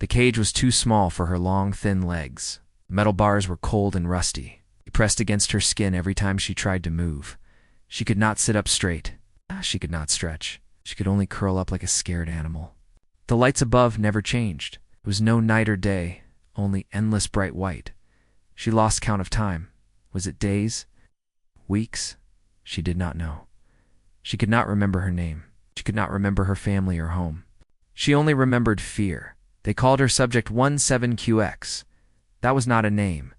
The cage was too small for her long, thin legs. The metal bars were cold and rusty. They pressed against her skin every time she tried to move. She could not sit up straight. She could not stretch. She could only curl up like a scared animal. The lights above never changed. It was no night or day, only endless bright white. She lost count of time. Was it days? Weeks? She did not know. She could not remember her name. She could not remember her family or home. She only remembered fear. They called her Subject 17QX. That was not a name.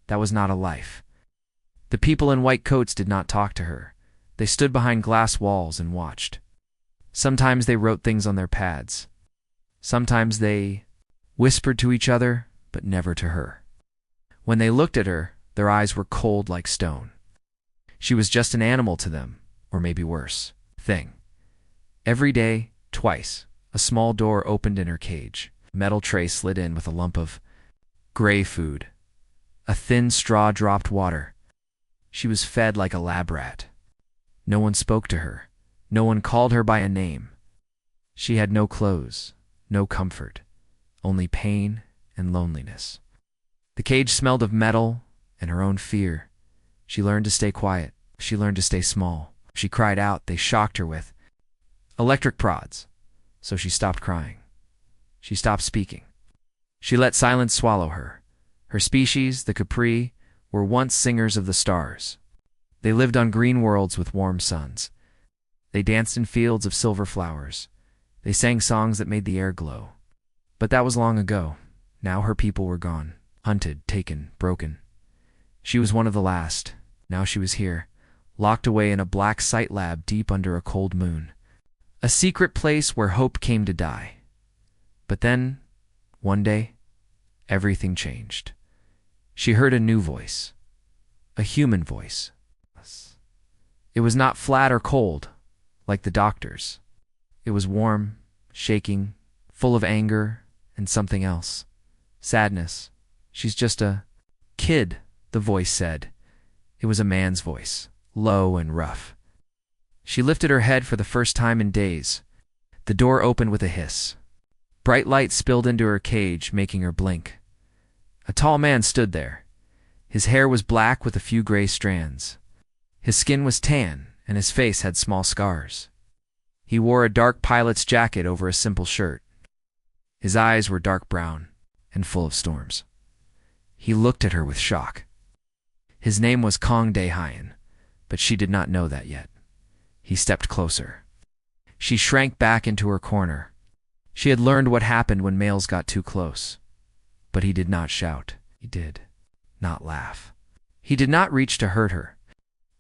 That was not a life. The people in white coats did not talk to her. They stood behind glass walls and watched. Sometimes they wrote things on their pads. Sometimes they whispered to each other, but never to her. When they looked at her, their eyes were cold like stone. She was just an animal to them, or maybe worse, thing. Every day, twice, a small door opened in her cage. A metal tray slid in with a lump of gray food. A thin straw dropped water. She was fed like a lab rat. No one spoke to her. No one called her by a name. She had no clothes, no comfort, only pain and loneliness. The cage smelled of metal and her own fear. She learned to stay quiet. She learned to stay small. If she cried out, they shocked her with electric prods. So she stopped crying. She stopped speaking. She let silence swallow her. Her species, the Capri, were once singers of the stars. They lived on green worlds with warm suns. They danced in fields of silver flowers. They sang songs that made the air glow. But that was long ago. Now her people were gone, hunted, taken, broken. She was one of the last. Now she was here, locked away in a black site lab deep under a cold moon. A secret place where hope came to die. But then, one day, everything changed. She heard a new voice. A human voice. It was not flat or cold, like the doctor's. It was warm, shaking, full of anger and something else. Sadness. She's just a kid, the voice said. It was a man's voice, low and rough. She lifted her head for the first time in days. The door opened with a hiss. Bright light spilled into her cage, making her blink. A tall man stood there. His hair was black with a few gray strands. His skin was tan, and his face had small scars. He wore a dark pilot's jacket over a simple shirt. His eyes were dark brown and full of storms. He looked at her with shock. His name was Kong Dae-Hyen, but she did not know that yet. He stepped closer. She shrank back into her corner. She had learned what happened when males got too close. But he did not shout. He did not laugh. He did not reach to hurt her.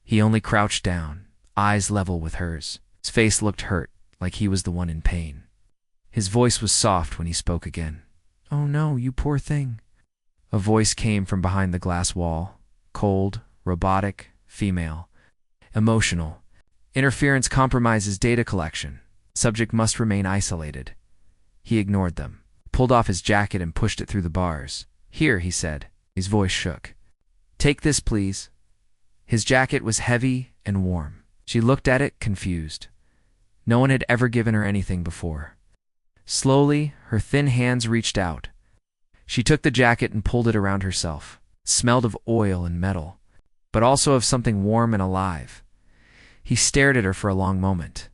He only crouched down, eyes level with hers. His face looked hurt, like he was the one in pain. His voice was soft when he spoke again. "Oh no, you poor thing." A voice came from behind the glass wall. Cold, robotic, female. Emotional. Interference compromises data collection. Subject must remain isolated. He ignored them, pulled off his jacket and pushed it through the bars. "Here," he said. His voice shook. "Take this, please." His jacket was heavy and warm. She looked at it, confused. No one had ever given her anything before. Slowly, her thin hands reached out. She took the jacket and pulled it around herself. It smelled of oil and metal, but also of something warm and alive. He stared at her for a long moment.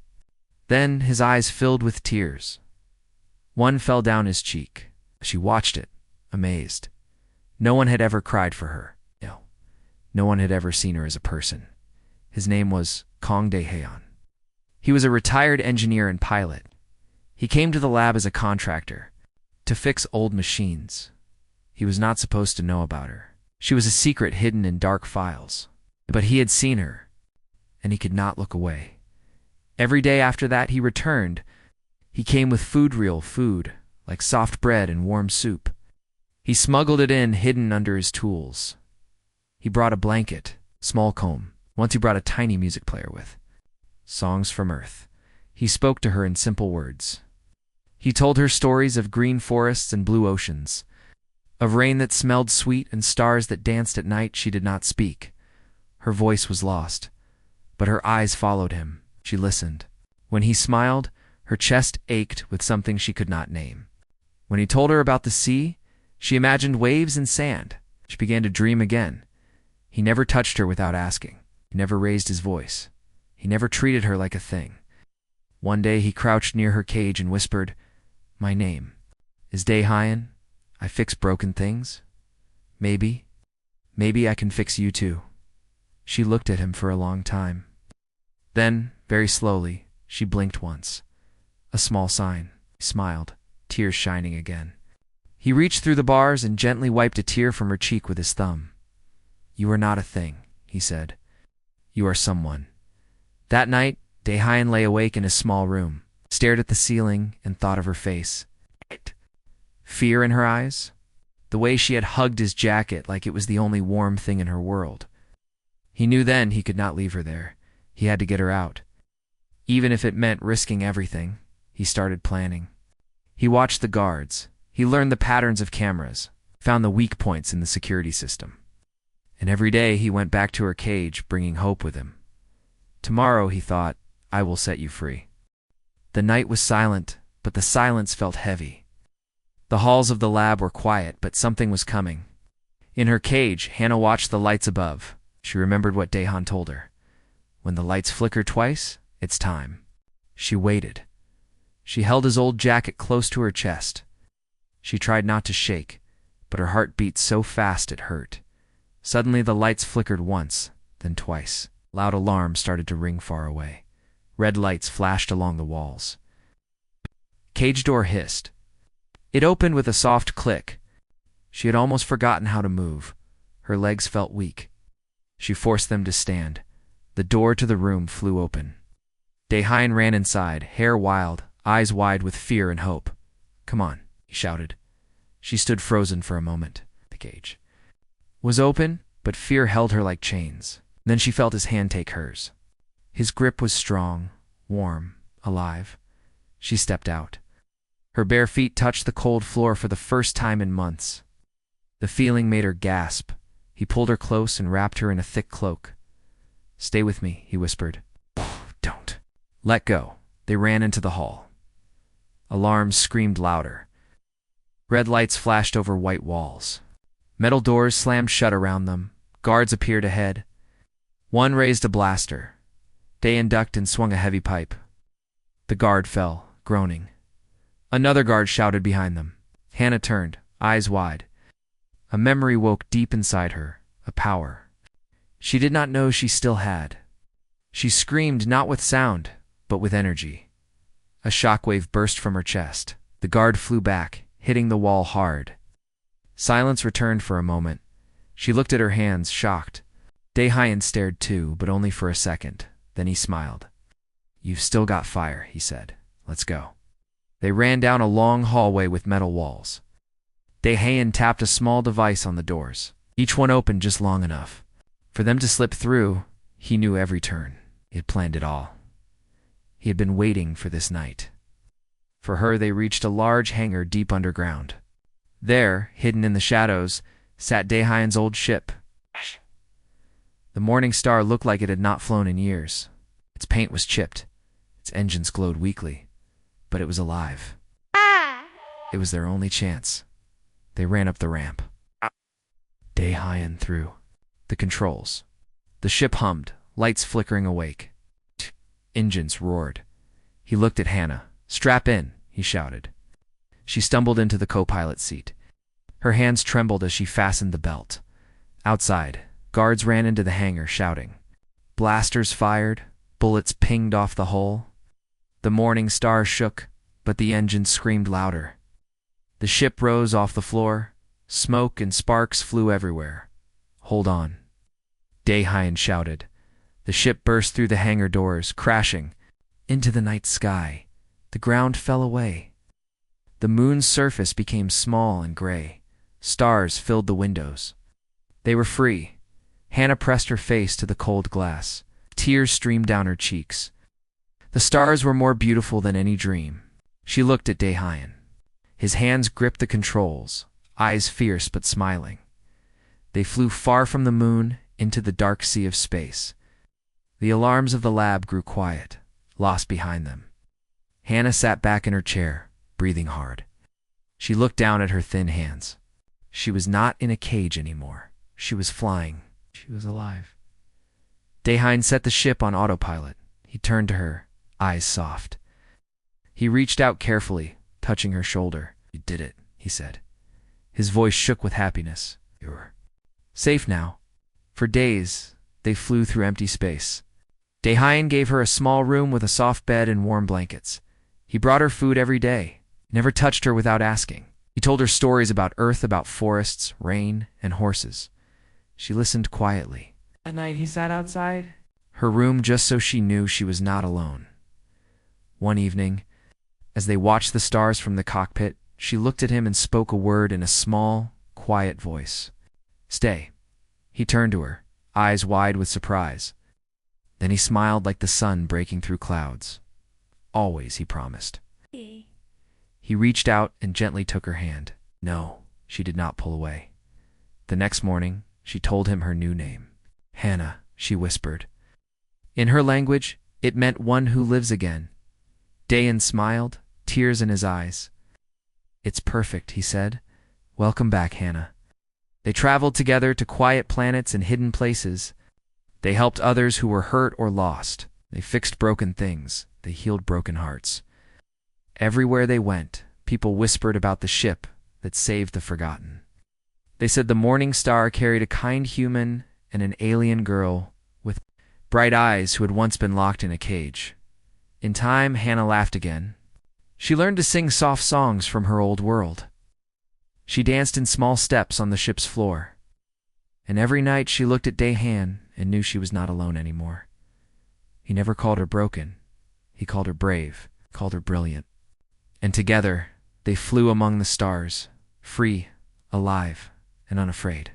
Then his eyes filled with tears. One fell down his cheek. She watched it, amazed. No one had ever cried for her. No. No one had ever seen her as a person. His name was Kong Dae-Hyen. He was a retired engineer and pilot. He came to the lab as a contractor, to fix old machines. He was not supposed to know about her. She was a secret hidden in dark files. But he had seen her, and he could not look away. Every day after that he returned. He came with real food, like soft bread and warm soup. He smuggled it in, hidden under his tools. He brought a blanket, small comb. Once he brought a tiny music player with songs from Earth. He spoke to her in simple words. He told her stories of green forests and blue oceans, of rain that smelled sweet and stars that danced at night. She did not speak. Her voice was lost, but her eyes followed him. She listened. When he smiled, her chest ached with something she could not name. When he told her about the sea, she imagined waves and sand. She began to dream again. He never touched her without asking. He never raised his voice. He never treated her like a thing. One day he crouched near her cage and whispered, "My name is Dayhyan. I fix broken things. Maybe I can fix you too." She looked at him for a long time. Then, very slowly, she blinked once. A small sign. He smiled, tears shining again. He reached through the bars and gently wiped a tear from her cheek with his thumb. "You are not a thing," he said. "You are someone." That night, Dayhyan lay awake in his small room, stared at the ceiling, and thought of her face. Fear in her eyes. The way she had hugged his jacket like it was the only warm thing in her world. He knew then he could not leave her there. He had to get her out. Even if it meant risking everything, he started planning. He watched the guards. He learned the patterns of cameras, found the weak points in the security system. And every day he went back to her cage, bringing hope with him. Tomorrow, he thought, I will set you free. The night was silent, but the silence felt heavy. The halls of the lab were quiet, but something was coming. In her cage, Hannah watched the lights above. She remembered what Dayhyan told her. When the lights flicker twice, it's time. She waited. She held his old jacket close to her chest. She tried not to shake, but her heart beat so fast it hurt. Suddenly the lights flickered once, then twice. Loud alarms started to ring far away. Red lights flashed along the walls. Cage door hissed. It opened with a soft click. She had almost forgotten how to move. Her legs felt weak. She forced them to stand. The door to the room flew open. Dayhyan ran inside, hair wild, eyes wide with fear and hope. "Come on," he shouted. She stood frozen for a moment. The cage was open, but fear held her like chains. Then she felt his hand take hers. His grip was strong, warm, alive. She stepped out. Her bare feet touched the cold floor for the first time in months. The feeling made her gasp. He pulled her close and wrapped her in a thick cloak. "Stay with me," he whispered. "Don't." "Let go." They ran into the hall. Alarms screamed louder. Red lights flashed over white walls. Metal doors slammed shut around them. Guards appeared ahead. One raised a blaster. Dayhyan ducked and swung a heavy pipe. The guard fell, groaning. Another guard shouted behind them. Hannah turned, eyes wide. A memory woke deep inside her, a power she did not know she still had. She screamed not with sound, but with energy. A shockwave burst from her chest. The guard flew back, hitting the wall hard. Silence returned for a moment. She looked at her hands, shocked. Dayhyan stared too, but only for a second. Then he smiled. "You've still got fire," he said. "Let's go." They ran down a long hallway with metal walls. Dayhyan tapped a small device on the doors. Each one opened just long enough for them to slip through. He knew every turn. He had planned it all. He had been waiting for this night. For her, they reached a large hangar deep underground. There, hidden in the shadows, sat Dayhyan's old ship. The Morning Star looked like it had not flown in years. Its paint was chipped. Its engines glowed weakly. But it was alive. It was their only chance. They ran up the ramp. Dayhyan threw the controls. The ship hummed, lights flickering awake. Engines roared. He looked at Hannah. "Strap in," he shouted. She stumbled into the co-pilot seat. Her hands trembled as she fastened the belt. Outside, guards ran into the hangar, shouting. Blasters fired. Bullets pinged off the hull. The Morning Star shook, but the engines screamed louder. The ship rose off the floor. Smoke and sparks flew everywhere. "Hold on," Dayhyan shouted. The ship burst through the hangar doors, crashing into the night sky. The ground fell away. The moon's surface became small and gray. Stars filled the windows. They were free. Hannah pressed her face to the cold glass. Tears streamed down her cheeks. The stars were more beautiful than any dream. She looked at Dayhyan. His hands gripped the controls, eyes fierce but smiling. They flew far from the moon into the dark sea of space. The alarms of the lab grew quiet, lost behind them. Hannah sat back in her chair, breathing hard. She looked down at her thin hands. She was not in a cage anymore. She was flying. She was alive. Dayhine set the ship on autopilot. He turned to her, eyes soft. He reached out carefully, touching her shoulder. "You did it," he said. His voice shook with happiness. "You're safe now." For days, they flew through empty space. Dayhine gave her a small room with a soft bed and warm blankets. He brought her food every day, never touched her without asking. He told her stories about Earth, about forests, rain, and horses. She listened quietly. At night he sat outside her room just so she knew she was not alone. One evening, as they watched the stars from the cockpit, she looked at him and spoke a word in a small, quiet voice. "Stay." He turned to her, eyes wide with surprise. Then he smiled like the sun breaking through clouds. "Always," he promised. He reached out and gently took her hand. No, she did not pull away. The next morning, she told him her new name. "Hannah," she whispered. In her language, it meant one who lives again. Dayan smiled, tears in his eyes. "It's perfect," he said. "Welcome back, Hannah." They traveled together to quiet planets and hidden places. They helped others who were hurt or lost. They fixed broken things. They healed broken hearts. Everywhere they went, people whispered about the ship that saved the forgotten. They said the morning star carried a kind human and an alien girl with bright eyes who had once been locked in a cage. In time, Hannah laughed again. She learned to sing soft songs from her old world. She danced in small steps on the ship's floor. And every night she looked at Dayhan and knew she was not alone anymore. He never called her broken. He called her brave, called her brilliant. And together, they flew among the stars, free, alive, and unafraid.